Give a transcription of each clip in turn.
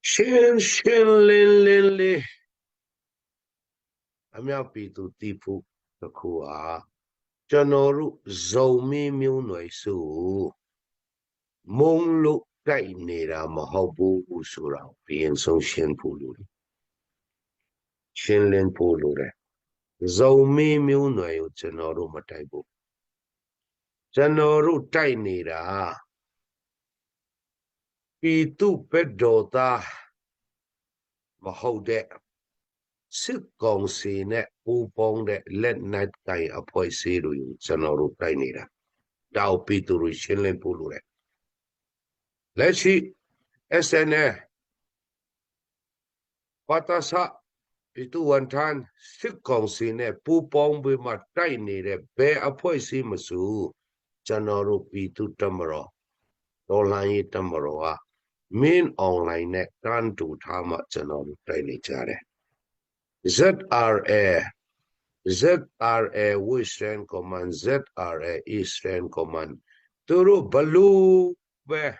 Shin lin Amya pitu tipu takua Janoru zomi munoi su Monglu kai nera mahabu usura Bien song shin puluri Shin lin pulure Zomi munoi janoru mataibu Janoru tai nera Pitu pedota Mahode Sit gong si ne upong de let night kai apoi siru janoru tai nera Dao pituru shin lin pulure Lechi SNA Patasa Pitu wantan sit gong si ne pupong bi ma tai nere be apoi si masu janoru pitu tamaro Dolan tamaro a Main online net kan tu thama janoru tai ni jare ZRA Western Command ZRA Eastern Command Turu balu be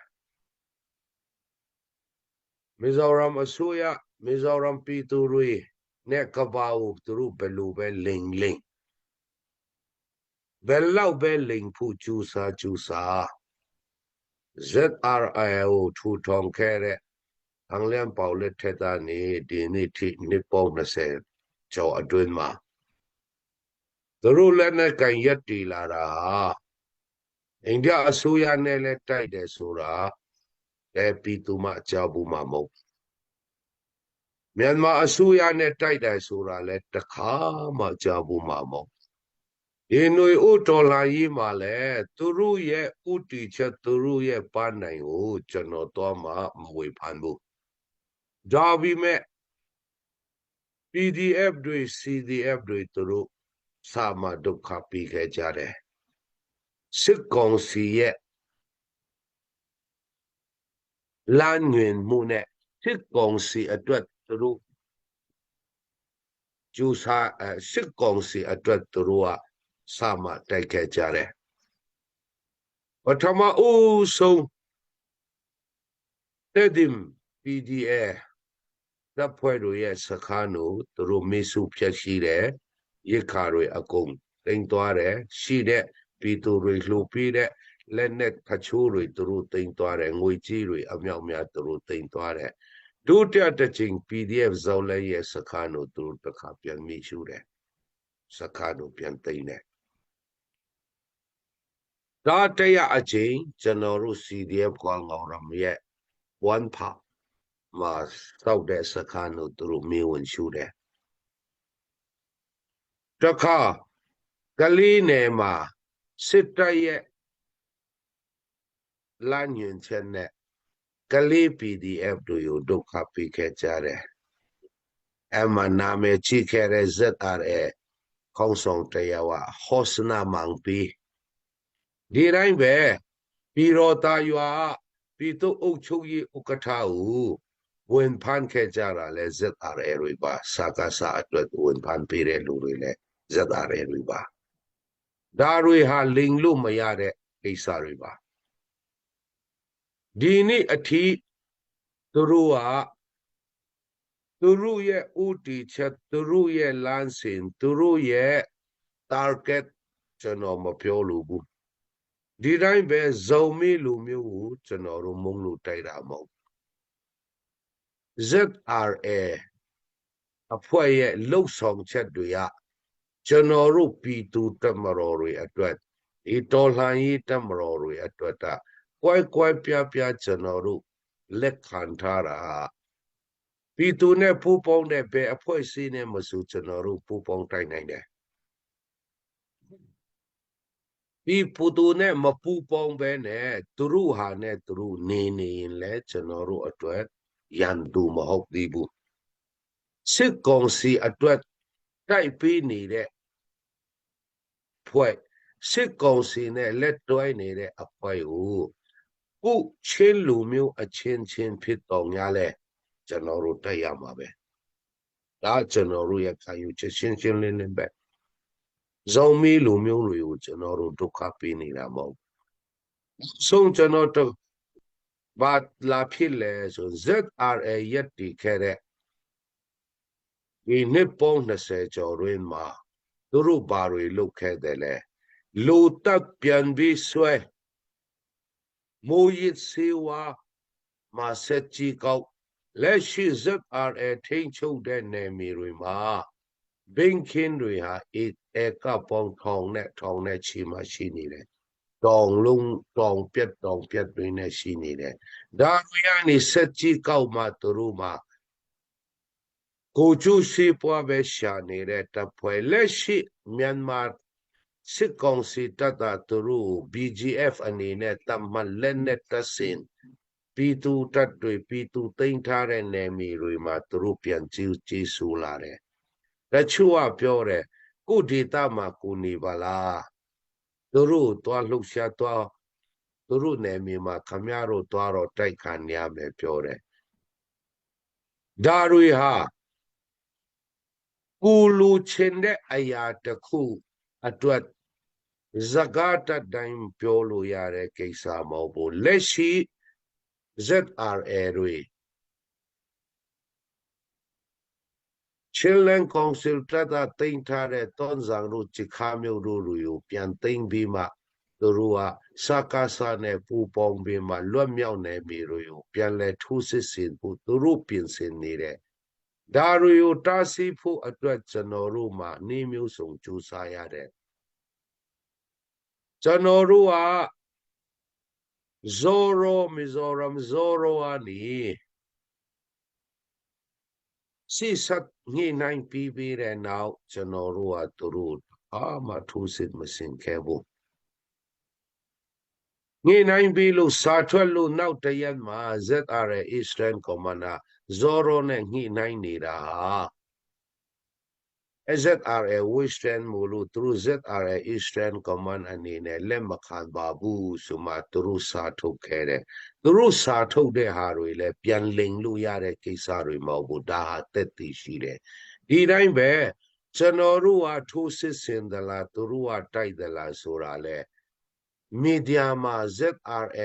Mizoram Asuya Mizoram Pituri Nekabau Turu balu be ling Belau be ling pu jusa ZRIO Thu Thong Kere Ang Lian Pao Le Theta Ni Di Ni Thi Nipong Na Se Chao Adwin Ma Turu Le Ne Kan Yat Di La Ra India Asuya Ne Le Tai De Sura Le Pitu Ma Jabu Ma Mo Myanmar Asuya Ne Tai De Sura Le Takha Ma Jabu Ma Mo Inui Utola Yi Ma Le Turu Ye Uti Che Turu Ye Panai U Chano To Ma Mwe Panbu Jabi Me PDF တွေ CDF တွေသူတို့စာမဒုက္ခပြီးခဲ့ကြတယ်စစ်ကောင်စီရဲ့လမ်းညွင်မှုနဲ့စစ်ကောင်စီအတွက်သူတို့ကျူစာစစ်ကောင်စီအတွက်သူတို့ကစာမတိုက်ခဲ့ကြတယ်ပထမဦးဆုံးတဲ့ဒီ PDF တပ်ဖွဲ့တို့ရဲ့စခန်းကိုသူတို့မေစုဖြတ်ရှိတယ်ရစ်ခါတွေအကုန်တင်သွားတယ်ရှိတဲ့ပြည်သူတွေလှုပ်ပြီးတဲ့လက်နဲ့ခချိုးတွေသူတို့တင်သွားတယ်ငွေကြီးတွေအမြောက်များသူတို့တင်သွားတယ်ဒုတိယတစ်ချိန် PDF ဇော်လဲရဲ့စခန်းကိုသူတို့တစ်ခါပြန်မိရှုတယ်စခန်းကိုပြန်သိမ်းတယ်ဒါတရားအချိန်ကျွန်တော်တို့ CDF ကောင်းကောင်ရမရဲ့1ဖာမှာစောက်တဲ့စခန်းကိုသူတို့မေးဝင်ရှုတယ်တခါကလေးနယ်မှာစစ်တပ်ရဲ့လမ်းညွှန်ချက်နဲ့ကလေး PDF တွေကိုဒုက္ခပေးခဲ့ကြတယ်အမှနာမည်ချိခဲ့တဲ့ ZRA ခေါင်းဆောင်တရားဝဟောစနာမန်ပီဒီတိုင်းပဲပြည်တော်သားရွာပြည်သူ့အုပ်ချုပ်ရေးဥက္ကဋ္ဌကိုဝင်ဖန်ခဲ့ကြတာလဲ ZRA တွေပါစာကစားအတွက်ဝင်ဖန်ပေးတဲ့လူတွေလဲ ZRA တွေပါဒါတွေဟာလိမ်လို့မရတဲ့ကိစ္စတွေပါဒီနေ့အထိသူတို့ကသူတို့ရဲ့ဥတီချက်သူတို့ရဲ့လမ်းစဉ်သူတို့ရဲ့ target ကျွန်တော်မပြောလို့ဘူးဒီတိုင်းပဲဇုံမေးလူမျိုးကိုကျွန်တော်တို့မုံလို့တိုက်တာမဟုတ် ZRA အဖွဲ့ရဲ့လှုပ်ဆောင်ချက်တွေကကျွန်တော်တို့ပြည်သူတပ်မတော်တွေအတွက်ဒီတော်လှန်ရေးတပ်မတော်တွေအတွက်ကကွဲပြားကျွန်တော်တို့လက်ခံထားတာပြည်သူနဲ့ပူးပေါင်းတဲ့ဘယ်အဖွဲ့အစည်းနဲ့မဆိုကျွန်တော်တို့ပူးပေါင်းတိုက်နိုင်တယ်ဒီပူသူနဲ့မပူပေါင်းပဲနဲ့သူတို့ဟာနဲ့သူတို့နေရင်လဲကျွန်တော်တို့အတွက်ရန်သူမဟုတ်သေးဘူးစစ်ကောင်စီအတွက်တိုက်ပေးနေတဲ့ဖွဲ့စစ်ကောင်စီနဲ့လက်တွဲနေတဲ့အဖွဲ့ကိုခုချင်းလူမျိုးအချင်းဖြစ်တော်များလဲကျွန်တော်တို့တိုက်ရမှာပဲဒါကျွန်တော်တို့ရဲ့ခံယူချက်ရှင်းလင်းပဲဇုံမီလူမျိုးတွေကိုကျွန်တော်တို့ဒုက္ခပေးနေတာမဟုတ်ဆုံးကျွန်တော် ဘာလာဖြစ်လဲဆို ZRA ရက်တည်ခဲ့တဲ့ဒီနှစ်ပေါင်း20ကျော်တွင်မှာသူတို့ဘာတွေလုပ်ခဲ့တယ်လဲလူတပ်ပြန်ပြီးဆွဲမိုးရစ်စေဝါမှာဆက်ကြီးကောက်လက်ရှိ ZRA ထိန်းချုပ်တဲ့နယ်မြေတွေမှာဘင်ခင်းတွေဟာဧကပေါင်းထောင်နဲ့ချီမှရှိနေတယ်တောင်ပြတ်တွေနဲ့ရှိနေတယ်ဒါတွေကနေဆက်ကြီးကောက်မှသူတို့မှာကိုကျူရှိပွားပဲရှာနေတဲ့တပ်ဖွဲ့လက်ရှိမြန်မာစစ်ကောင်စီတပ်သားသူတို့ BGF အနေနဲ့တမန်လက်နဲ့တဆင်ပြည်သူတပ်တွေပြည်သူသိမ်းထားတဲ့နယ်မြေတွေမှာသူတို့ပြန်ကြီးဆူလာတယ်တချို့ကပြောတယ်ကိုဒေတာမှာကိုနေပါလားသူတို့တွားလှုပ်ရှားတွားသူတို့နယ်မြေမှာခမရတို့တွားတော့တိုက်ခံရမယ်ပြောတယ်ဒါတွေဟာကိုလူချင်တဲ့အရာတစ်ခုအတွက်စကားတတိုင်းပြောလို့ရတဲ့ကိစ္စမဟုတ်ဘူးလက်ရှိ ZRA တွေChilean Council တပ်သားတင်ထားတဲ့တွန်းဆောင်တို့ချခါမျိုးတို့ကိုပြန်သိမ်းပြီးမှသူတို့ကစကားစားနဲ့ပူပေါင်းပြီးမှလွတ်မြောက်နေပြီလို့ပြန်လဲထိုးစစ်ဆင်ဖို့သူတို့ပြင်ဆင်နေတဲ့ဒါတွေကိုတားဆီးဖို့အတွက်ကျွန်တော်တို့မှာနေမျိုးစုံကြိုးစားရတယ်ကျွန်တော်တို့က Zoro Mizoram Zoro အနေစစ်ဆက်ညှိနှိုင်းပြီးတဲ့နောက်ကျွန်တော်တို့ကသူတို့အားမထိုးစစ်မစင်ခဲ့ဘူးညှိနှိုင်းပြီးလို့စာထွက်လို့နောက်တရက်မှာ ZRA Eastern Commander Zoro နဲ့ညှိနှိုင်းနေတာဟာ ZRA Western မို့လို့သူတို့ ZRA Eastern Command အနေနဲ့လက်မခံပါဘူးဆိုမှသူတို့စာထုတ်ခဲ့တယ်သူတို့စာထုတ်တဲ့ဟာတွေလည်းပြန်လိမ်လို့ရတဲ့ကိစ္စတွေမဟုတ်ဘူးဒါဟာတက်တည်ရှိတယ်ဒီတိုင်းပဲကျွန်တော်တို့ကထိုးစစ်ဆင်သလားသူတို့ကတိုက်သလားဆိုတာလေမီဒီယာမှာ ZRA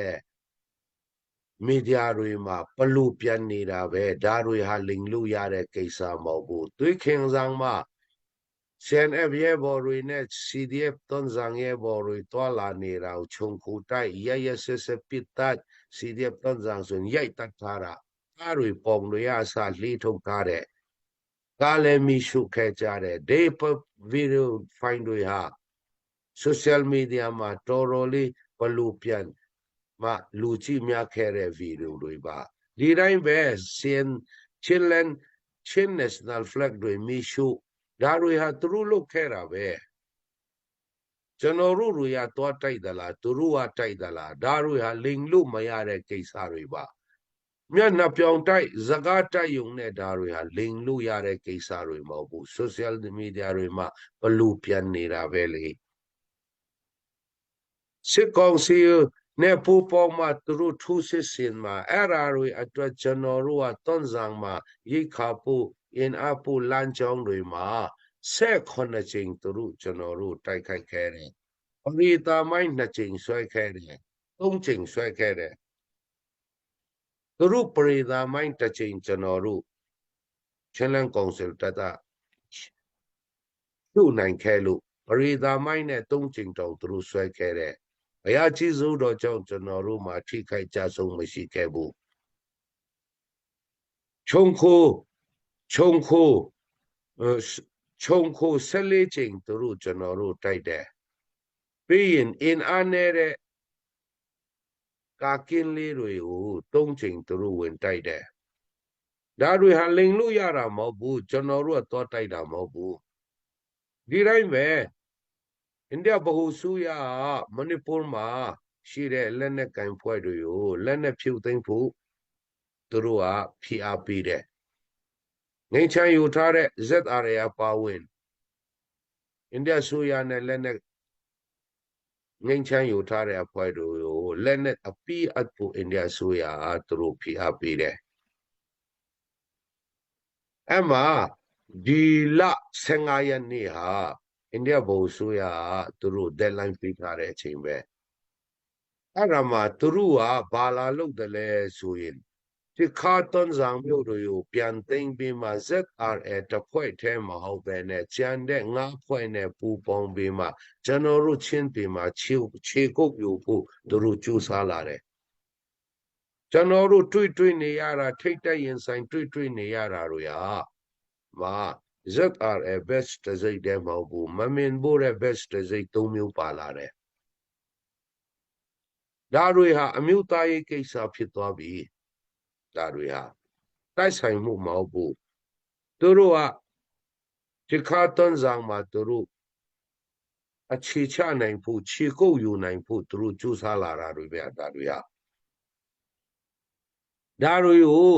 မီဒီယာတွေမှာဘလို့ပြန်နေတာပဲဒါတွေဟာလိမ်လို့ရတဲ့ကိစ္စမဟုတ်ဘူးသွေးခင်ဆောင်မှာCNF ရဲဘော်တွေနဲ့ CDF တွန်းဆောင်ရဲဘော်တွေတွာလာနေတာကိုခြုံခိုတိုက်ရဆက်ပစ်တိုက် CDF တွန်းဆောင်ဆိုရိုက်တတ်ထားတာအားတွေပုံတွေအစားလှေးထုတ်ထားတဲ့ကားလည်းမီရှုခဲ့ကြတဲ့ဒေးပဗီဒီယိုဖိုင်တွေဟာ social media မှာတော်တော်လေးဘလို့ပြန်မှလူကြည့်များခဲ့တဲ့ဗီဒီယိုတွေပါဒီတိုင်းပဲ Chin National Flag တွေမီရှုဒါတွေဟာသူတို့လုပ်ခဲ့တာပဲကျွန်တော်တို့တွေကတွားတိုက်သလားသူတို့ကတိုက်သလားဒါတွေဟာလိမ်လို့မရတဲ့ကိစ္စတွေပါမျက်နှာပြောင်တိုက်စကားတိုက်ယုံနဲ့ဒါတွေဟာလိမ်လို့ရတဲ့ကိစ္စတွေမဟုတ်ဘူး social media တွေမှာဘလို့ပြန်နေတာပဲလေစစ်ကောင်စီနဲ့ပူပေါင်းမှသူတို့ထိုးစစ်ဆင်မှာအဲ့ဓာတွေအတွက်ကျွန်တော်တို့ကတွန်းဆောင်မှာရိတ်ခါဖို့အင်အားဖို့လမ်းကြောင်းတွေမှာ18ချိန်သူတို့ကျွန်တော်တို့တိုက်ခိုက်ခဲ့တယ်ပရိသာမိုင်း2ချိန်ဆွဲခဲ့တယ်3ချိန်ဆွဲခဲ့တယ်သူတို့ပရိသာမိုင်း1ချိန်ကျွန်တော်တို့ချင်းလန်းကောင်စီတပ်သားပြုတ်နိုင်ခဲ့လို့ပရိသာမိုင်းနဲ့3ချိန်တောင်သူတို့ဆွဲခဲ့တယ်အရာကြီးစိုးတော့ကြောင့်ကျွန်တော်တို့မှာထိခိုက်ကြဆုံးမရှိခဲ့ဘူးခြုံခို14ချိန်သူတို့ကျွန်တော်တို့တိုက်တယ်ပြီးရင်အင်အားနေတဲ့ကာကင်းလေးတွေကို3ချိန်သူတို့ဝင်တိုက်တယ်ဒါတွေဟာလိန်လို့ရတာမဟုတ်ဘူးကျွန်တော်တို့ကတော့တိုက်တာမဟုတ်ဘူးဒီတိုင်းပဲအိန္ဒိယဗဟိုစုရမဏိပူမှာရှိတဲ့လက်နက်ကင်ဖွဲ့တွေကိုလက်နက်ဖြုတ်သိမ်းဖို့သူတို့ကဖိအားပေးတယ်ငိမ့်ချမ်းယူထားတဲ့ ZRA ပါဝင်အိန္ဒိယဆိုရနဲ့လက်နက်ငိမ့်ချမ်းယူထားတဲ့အဖွဲ့တွေကိုလက်နက်အပိအပ်ဖို့အိန္ဒိယဆိုရသူတို့ဖိအားပေးတယ်အဲ့မှာဒီလ15ရက်နေ့ဟာအိန္ဒိယဗဟိုဆိုရသူတို့ deadline ပေးထားတဲ့အချိန်ပဲ အဲ့ဒါမှသူတို့ကဘာလာလုပ်တယ်လဲဆိုရင်ဒီခါတွန်ဆောင်မျိုးတွေကိုပြန်သိမ်းပြီးမှ ZRA တစ်ဖွဲ့ထဲမဟုတ်ပဲနဲ့ကျန်တဲ့၅ဖွဲ့နဲ့ပူးပေါင်းပြီးမှကျွန်တော်တို့ချင်းပြည်မှာခြေကုပ်ယူဖို့သူတို့ကြိုးစားလာတယ်ကျွန်တော်တို့တွေ့နေရတာထိတ်တိုက်ရင်ဆိုင်တွေ့နေရတာတွေဟာမာ ZRA best တစ်စိတ်တည်းမဟုတ်ဘူးမမင်ဖို့တဲ့ best တစ်စိတ်၃မျိုးပါလာတယ်ဒါတွေဟာအမျိုးသားရေးကိစ္စဖြစ်သွားပြီဒါတွေဟာတိုက်ဆိုင်မှုမဟုတ်ဘူးသူတို့ကဒီခါတွန်းဆောင်မှာသူတို့အခြေချနိုင်ဖို့ခြေကုပ်ယူနိုင်ဖို့သူတို့ကြိုးစားလာတာတွေပဲဒါတွေဟာဒါတွေကို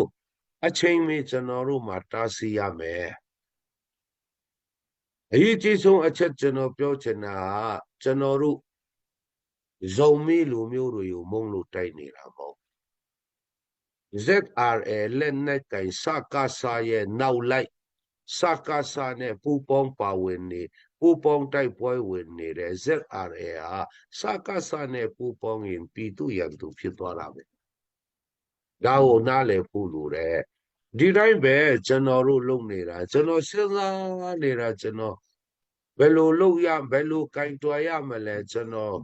အချိန်မီကျွန်တော်တို့မှာတားဆီးရမယ်အရေးကြီးဆုံးအချက်ကျွန်တော်ပြောချင်တာကကျွန်တော်တို့ဇုံမီလူမျိုးတွေကိုမုံလို့တိုက်နေတာမဟုတ် ZRA လက်နက်ကင်စကားစာရဲ့နောက်လိုက်စကားစာနဲ့ပူပေါင်းပါဝင်နေပူပေါင်းတိုက်ပွဲဝင်နေတဲ့ ZRA ဟာစကားစာနဲ့ပူပေါင်းရင်ပြည်သူရန်သူဖြစ်သွားတာပဲဒါကိုနားလည်ဖို့လိုတယ်ဒီတိုင်းပဲကျွန်တော်တို့လုပ်နေတာကျွန်တော်စဉ်းစားနေတာကျွန်တော်ဘယ်လိုလုပ်ရဘယ်လိုကင်တွယ်ရမလဲကျွန်တော်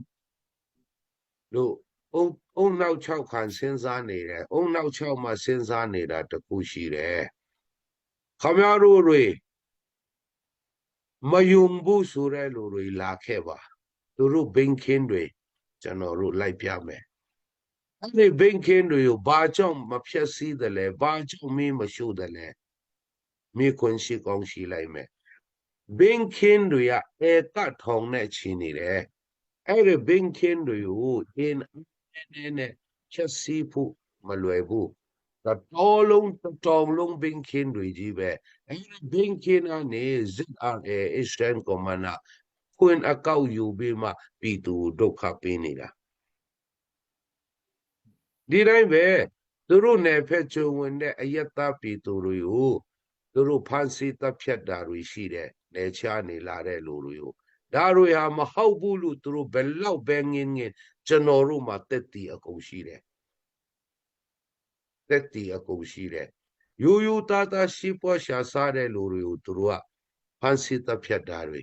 တို့အုံနောက်6ခံစဉ်းစားနေတယ်အုံနောက်6မှာစဉ်းစားနေတာတခုရှိတယ်ခမရတို့တွေမယုံဘူးဆိုတဲ့လူတွေလာခဲ့ပါသူတို့ဘိန်းခင်းတွေကျွန်တော်တို့လိုက်ပြမယ်အဲ့ဒီဘိန်းခင်းတွေကိုဘာကြောင့်မဖြတ်စည်းတယ်လဲဘာကြောင့်မင်းမရှို့တယ်လဲမိခွန်းရှိကောင်းရှိလိုက်မယ်ဘင်းခင်းတွေကဧကထောင်နဲ့ချီနေတယ်အဲ့ဒီဘင်းခင်းတွေကိုအင်းနဲ့ဖြတ်စည်းဖို့မလွယ်ဘူးတော်လုံးတောင်လုံးဘင်းခင်းတွေကြီးပဲအဲ့ဒီဘင်းခင်းကနေ ZRA Eastern Command ခွင်အကောက်ယူပြီးမှပြည်သူဒုက္ခပေးနေတာဒီတိုင်းပဲသူတို့နယ်ဖက်ကျုံဝင်တဲ့အယက်သားပြည်သူတွေကိုသူတို့ဖမ်းဆီးတပ်ဖြတ်တာတွေရှိတယ်နေချနေလာတဲ့လူတွေကိုဒါတွေဟာမဟုတ်ဘူးလို့သူတို့ဘယ်လောက်ပဲငင်းကျွန်တော်တို့မှာတက်တီအကုန်ရှိတယ်တက်တီအကုန်ရှိတယ်ယူသားရှိပွားရှာစားတဲ့လူတွေကိုသူတို့ကဖမ်းဆီးတပ်ဖြတ်တာတွေ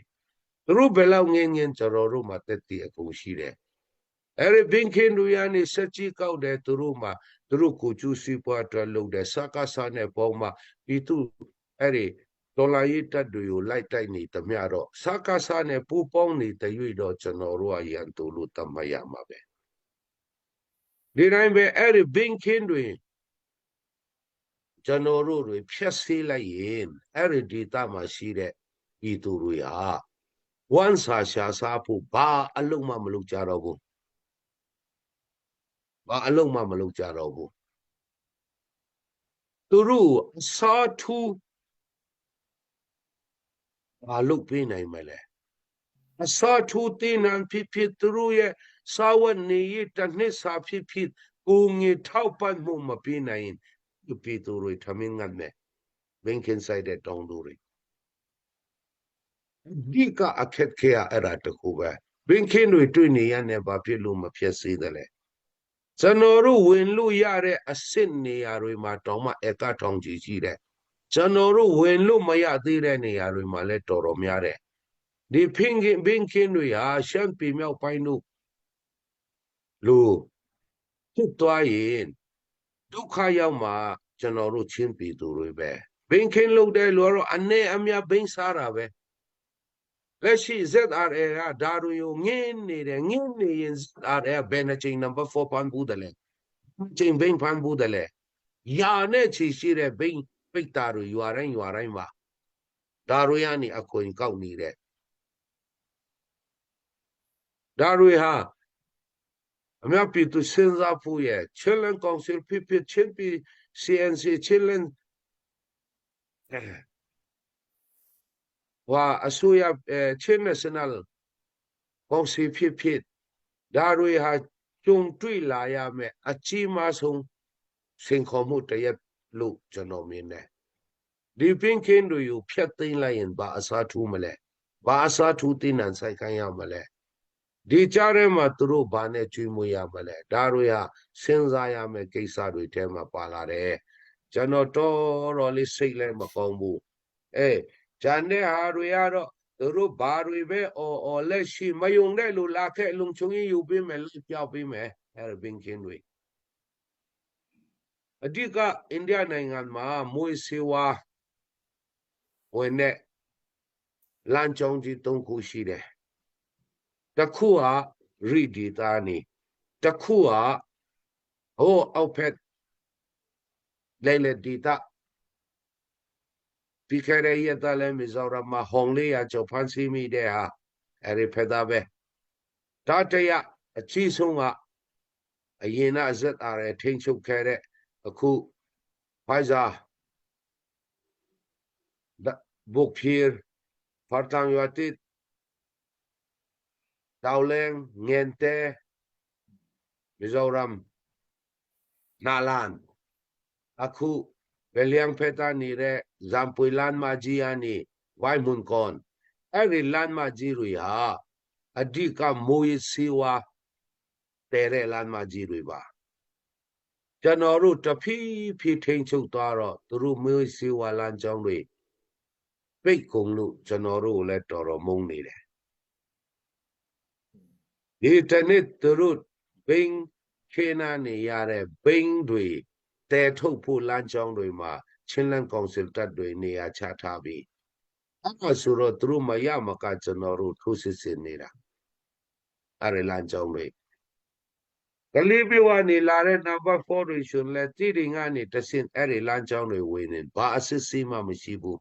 သူတို့ဘယ်လောက်ငင်းကျွန်တော်တို့မှာတက်တီအကုန်ရှိတယ်အဲ့ဒီဘင်းခင်းတို့ရနေစက်ကြီးကောက်တယ်သူတို့မှာသူတို့ကိုကျူးစီပွားအတွက်လုပ်တယ်စကားစားနဲ့ပေါင်းမှာဒီသူအဲ့ဒီဒေါ်လာရေးတက်တွေကိုလိုက်တိုက်နေတမျှတော့စကားစားနဲ့ပူပေါင်းနေတဲ့၍တော့ကျွန်တော်တို့ကရန်သူလို့သတ်မှတ်ရမှာပဲဒီတိုင်းပဲအဲ့ဒီဘင်းခင်းတွေကျွန်တော်တို့တွေဖြတ်စည်းလိုက်ရင်အဲ့ဒီဒေသမှာရှိတဲ့ဤသူတွေဟာဝမ်းစာရှာစားဖို့ဘာအလုံးမလုပ်ကြတော့ဘူးဘာအလုံးမလုပ်ကြတော့ဘူးသူတို့အစားထူးဘာလုပ်ပေးနိုင်မလဲအစားထူးတင်းနံဖြစ်သူတို့ရဲ့စာဝတ်နေရတနှစ်စာဖြစ်ကိုငေထောက်ပံ့မှုမပေးနိုင်ပြည်သူတွေထမင်းငတ်မဲ့ဘင်းခင်းဆိုင်တဲ့တောင်းသူတွေဒီကအခက်ခဲအဲ့ဒါတခုပဲဘင်းခင်းတွေတွေ့နေရတဲ့ဘာဖြစ်လို့မဖြစ်စေတယ်လဲကျွန်တော်တို့ဝင်လို့ရတဲ့အစ်စ်နေရာတွေမှာတောင်မှအကထောင်ကြီးရှိတယ်ကျွန်တော်တို့ဝင်လို့မရသေးတဲ့နေရာတွေမှာလည်းတော်တော်များတယ်ဒီဘင်းခင်းတွေဟာရှမ်းပြည်မြောက်ပိုင်းတို့လို့ဖြစ်သွားရင်ဒုက္ခရောက်မှာကျွန်တော်တို့ချင်းပြည်သူတွေပဲဘင်းခင်းလုပ်တဲ့လူကတော့အနေအမြဘင်းစားတာပဲလက်ရှိ ZRA ကဒါတွေကိုငင်းနေရင် ZRA ဘယ်နှချိန်နံပါတ်4ဖန်ဘူးတယ်လဲချိန်ဘင်းဖန်ဘူးတယ်လဲယာနဲ့ချီရှိတဲ့ဘင်းပိတ်တာတွေရွာတိုင်းမှာဒါတွေကနေအခွင့်ကောက်နေတဲ့ဒါတွေဟာအများပြည်သူစဉ်းစားဖို့ရဲ့ Children Council ဖြစ်ချင်းပြည် CNC Children ဟာအစိုးရချင်း National Council ဖြစ်ဒါတွေဟာကြုံတွေ့လာရမယ်အကြီးမားဆုံးစင်ခေါ်မှုတရက်လို့ကျွန်တော်မြင်တယ်ဒီပင်ခင်းတွေကိုဖျက်သိမ်းလိုက်ရင်ဘာအစားထူးမလဲဘာအစားထူးသိနံဆိုင်ခိုင်းရမလဲ ဒီကြားထဲမှာသူတို့ဘာနဲ့ကျွေးမွေးရမလဲဒါတွေဟာစဉ်းစားရမယ့်ကိစ္စတွေထဲမှာပါလာတယ်ကျွန်တော်တော်လေးစိတ်လည်းမကောင်းဘူးဂျန်တဲ့ဟာတွေကတော့သူတို့ဘာတွေပဲအော်လက်ရှိမယုံတဲ့လူလာခဲ့လုံချုံရင်ယူပေးမယ်လက်ပြောက်ပေးမယ်အဲ့ဘင်းကင်းတွေအဓိကအိန္ဒိယနိုင်ငံမှာမွေးစေဝါဝင်တဲ့လမ်းကြောင်းကြီး၃ခုရှိတယ်တစ်ခုကရိဒီတာနေတစ်ခုကဟိုအောက်ဖက်လဲလေဒီတာပြီးခဲ့တဲ့ရက်သားလဲမီဇိုရမ်မှာဟောင်လေးရကျော်ဖန်စီမိတဲ့ဟာအဲ့ဒီဖက်သားပဲဒါတရအကြီးဆုံးကအရင်ကအဇက်အားရထိန်ချုပ်ခဲ့တဲ့အခုဖိုင်ဇာဘုတ်ဖြီဖာတန်ယွာတိတောက်လင်းငန်တဲမီဇိုရမ်နာလန်အခုဘယ်လျံဖက်သားနေတဲ့ဇမ်ပွေလန်မာဂျီယာနေဝိုင်မွန်ကွန်အဲ့ဒီလန်မာဂျီတွေဟာအဓိကမိုးစီဝါတဲတဲ့လန်မာဂျီတွေပါကျွန်တော်တို့တဖြည်းဖြည်းထိန်ချုပ်သွားတော့သူတို့မိုးစီဝါလန်ကြောင်းတွေပိတ်ကုန်လို့ကျွန်တော်တို့လည်းတော်တော်မုန်းနေတယ်ဒီတနေ့သူတို့ဘင်းခေနာနေရတဲ့ဘင်းတွေတဲထုတ်ဖို့လမ်းကြောင်းတွေမှာချင်းလန်းကောင်စစ်တပ်တွေနေရာချထားပြီးအဲ့ဆိုတော့သူတို့မရမကကျွန်တော်တို့ထိုးစစ်ဆင်နေတာအဲ့ဒီလမ်းကြောင်းတွေကလေးပြဝနေလာတဲ့နံပါတ်4တွေရှင်လဲတိတိငါနေတဆင်အဲ့ဒီလမ်းကြောင်းတွေဝင်နေဘာအစစ်စီးမှမရှိဘူး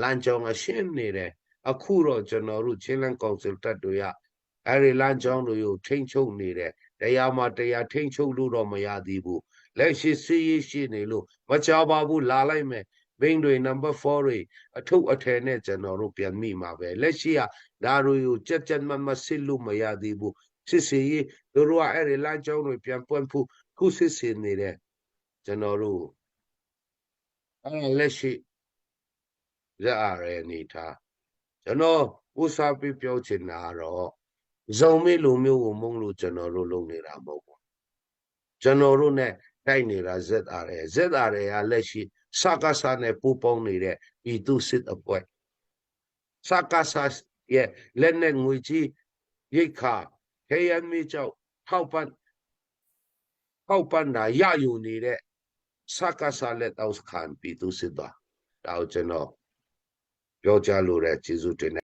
လမ်းကြောင်းအရှင်းနေတယ်အခုတော့ကျွန်တော်တို့ချင်းလန်းကောင်စစ်တပ်တွေကအဲ့ဒီလမ်းကြောင်းတွေကိုထိန်းချုပ်နေတယ်တရားမှတရားထိန်းချုပ်လို့တော့မရသေးဘူးလက်ရှိစီးရေးရှိနေလို့မချပါဘူးလာလိုက်မယ်ဘင်းတွေနံပါတ်4တွေအထုပ်အထည်နဲ့ကျွန်တော်တို့ပြန်မိမှာပဲလက်ရှိကဒါတွေကိုကြက်ကြက်မမစစ်လို့မရသေးဘူးစစ်စီရေးသူတို့ကအဲ့ဒီလမ်းကြောင်းတွေပြန်ပွင့်ဖို့ခုစစ်စင်နေတဲ့ကျွန်တော်တို့အဲ့လက်ရှိရရနေထားကျွန်တော်ဥစားပြပြောချင်တာတော့ဇုံမေလိုမျိုးကိုမုန်းလို့ကျွန်တော်တို့လုပ်နေတာမဟုတ်ဘူးကျွန်တော်တို့ ਨੇ တိုက်နေတာZRAကလက်ရှိစကားစားနဲ့ပူပေါင်းနေတဲ့ပြည်သူစစ်အဖွဲ့စကားစားရဲ့လက်နဲ့ငွေကြီးရိတ်ခါခေယံမီကျောက်ထောက်ပံ့တာရယူနေတဲ့စကားစားလက်တောက်ခံပြည်သူစစ်သားဒါကိုကျွန်တော်ပြောကြလို့ရကျေးဇူးတင်